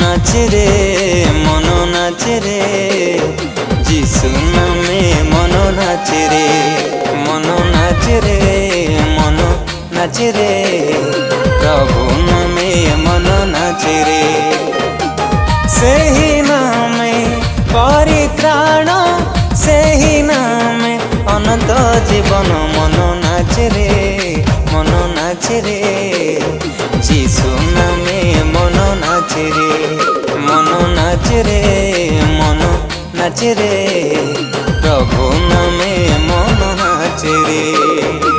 নাচে রে মন নাচে রে, যিশু নামে মন নাচে রে, মন নাচে রে মন নাচে রে, প্রভু নামে মন নাচে রে। ସେହି ନାମେ ପରିତ୍ରାଣ, ସେହି ନାମେ ଅନନ୍ତ ଜୀବନ। ମନ ନାଚେ ରେ ମନ ନାଚେ ରେ, ଯୀଶୁ ନାମେ ମନ ନାଚେ ରେ, ମନ ନାଚେ ରେ ମନ ନାଚେ ରେ, ପ୍ରଭୁ ନାମେ ମନ ନାଚେ ରେ।